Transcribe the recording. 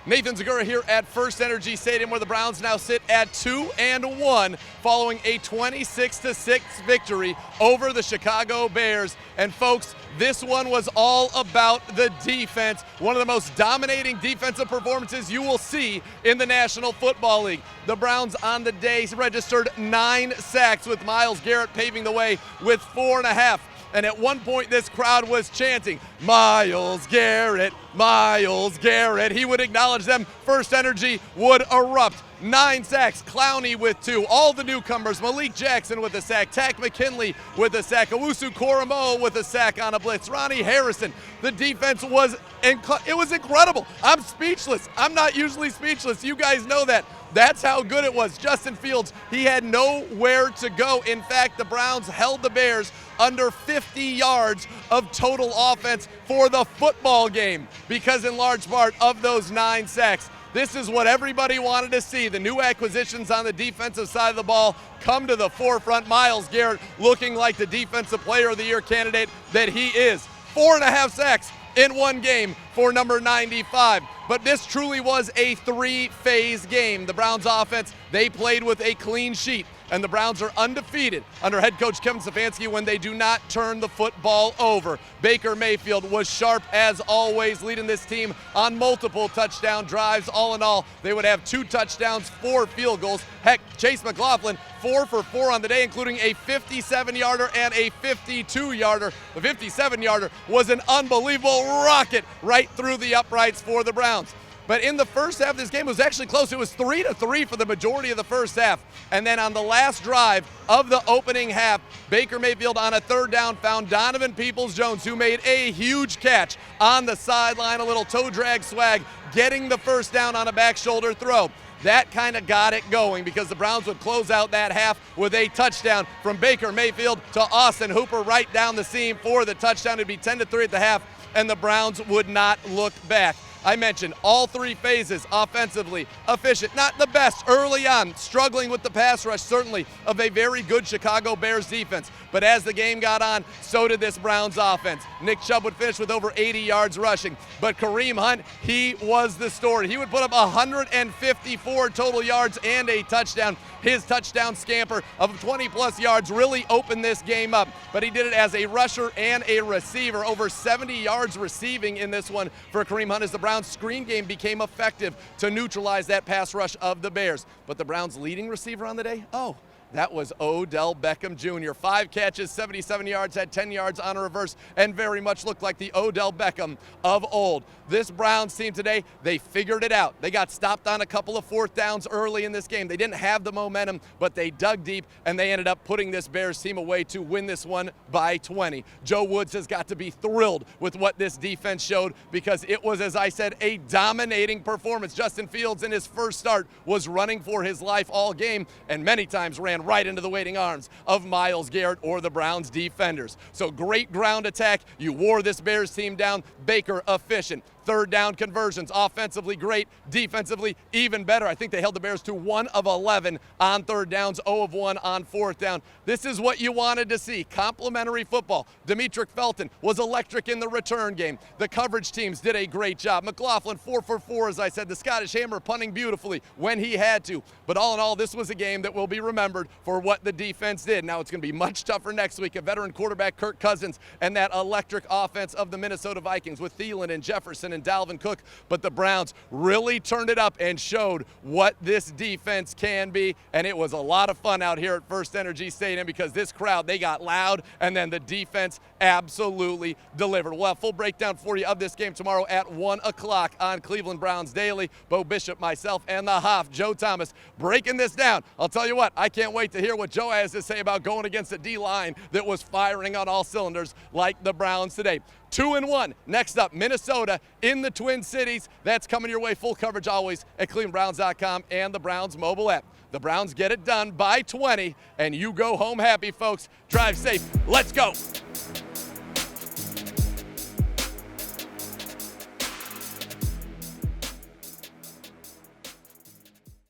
Nathan Zegura here at First Energy Stadium, where the Browns now sit at 2-1 following a 26-6 victory over the Chicago Bears. And folks, this one was all about the defense. One of the most dominating defensive performances you will see in the National Football League. The Browns on the day registered 9 sacks, with Myles Garrett paving the way with 4.5. And at one point, this crowd was chanting, "Myles Garrett, Myles Garrett." He would acknowledge them. First Energy would erupt. 9 sacks, Clowney with 2. All the newcomers, Malik Jackson with a sack, Tack McKinley with a sack, Owusu Koromoa with a sack on a blitz, Ronnie Harrison. The defense was incredible. I'm speechless. I'm not usually speechless. You guys know that. That's how good it was. Justin Fields, he had nowhere to go. In fact, the Browns held the Bears under 50 yards of total offense for the football game because in large part of those 9 sacks. This is what everybody wanted to see. The new acquisitions on the defensive side of the ball come to the forefront. Myles Garrett looking like the Defensive Player of the Year candidate that he is. 4.5 sacks in one game for number 95. But this truly was a 3-phase game. The Browns offense, they played with a clean sheet, and the Browns are undefeated under head coach Kevin Stefanski when they do not turn the football over. Baker Mayfield was sharp as always, leading this team on multiple touchdown drives. All in all, they would have 2 touchdowns, 4 field goals. Heck, Chase McLaughlin, 4 for 4 on the day, including a 57-yarder and a 52-yarder. The 57-yarder was an unbelievable rocket right through the uprights for the Browns. But in the first half of this game, it was actually close. It was 3-3 for the majority of the first half. And then on the last drive of the opening half, Baker Mayfield on a 3rd down found Donovan Peoples-Jones, who made a huge catch on the sideline, a little toe drag swag, getting the first down on a back shoulder throw. That kind of got it going because the Browns would close out that half with a touchdown from Baker Mayfield to Austin Hooper right down the seam for the touchdown. It'd be 10-3 at the half, and the Browns would not look back. I mentioned all 3 phases offensively, efficient, not the best early on, struggling with the pass rush certainly of a very good Chicago Bears defense. But as the game got on, so did this Browns offense. Nick Chubb would finish with over 80 yards rushing, but Kareem Hunt, he was the story. He would put up 154 total yards and a touchdown. His touchdown scamper of 20-plus yards really opened this game up, but he did it as a rusher and a receiver. Over 70 yards receiving in this one for Kareem Hunt as the Browns' screen game became effective to neutralize that pass rush of the Bears. But the Browns' leading receiver on the day? Oh, that was Odell Beckham Jr. 5 catches, 77 yards, had 10 yards on a reverse, and very much looked like the Odell Beckham of old. This Browns team today, they figured it out. They got stopped on a couple of 4th downs early in this game. They didn't have the momentum, but they dug deep, and they ended up putting this Bears team away to win this one by 20. Joe Woods has got to be thrilled with what this defense showed because it was, as I said, a dominating performance. Justin Fields in his first start was running for his life all game and many times ran right into the waiting arms of Myles Garrett or the Browns defenders. So great ground attack. You wore this Bears team down. Baker efficient. 3rd down conversions, offensively great, defensively even better. I think they held the Bears to 1 of 11 on 3rd downs, 0 of 1 on 4th down. This is what you wanted to see, complementary football. Demetric Felton was electric in the return game. The coverage teams did a great job. McLaughlin 4 for 4, as I said. The Scottish Hammer punting beautifully when he had to. But all in all, this was a game that will be remembered for what the defense did. Now it's going to be much tougher next week. A veteran quarterback, Kirk Cousins, and that electric offense of the Minnesota Vikings with Thielen and Jefferson and Dalvin Cook, but the Browns really turned it up and showed what this defense can be, and it was a lot of fun out here at First Energy Stadium because this crowd, they got loud, and then the defense absolutely delivered. We'll have full breakdown for you of this game tomorrow at 1 o'clock on Cleveland Browns Daily. Bo Bishop, myself, and the Hoff, Joe Thomas, breaking this down. I'll tell you what, I can't wait to hear what Joe has to say about going against a D-line that was firing on all cylinders like the Browns today. 2-1. Next up, Minnesota in the Twin Cities. That's coming your way. Full coverage always at clevelandbrowns.com and the Browns mobile app. The Browns get it done by 20, and you go home happy, folks. Drive safe. Let's go.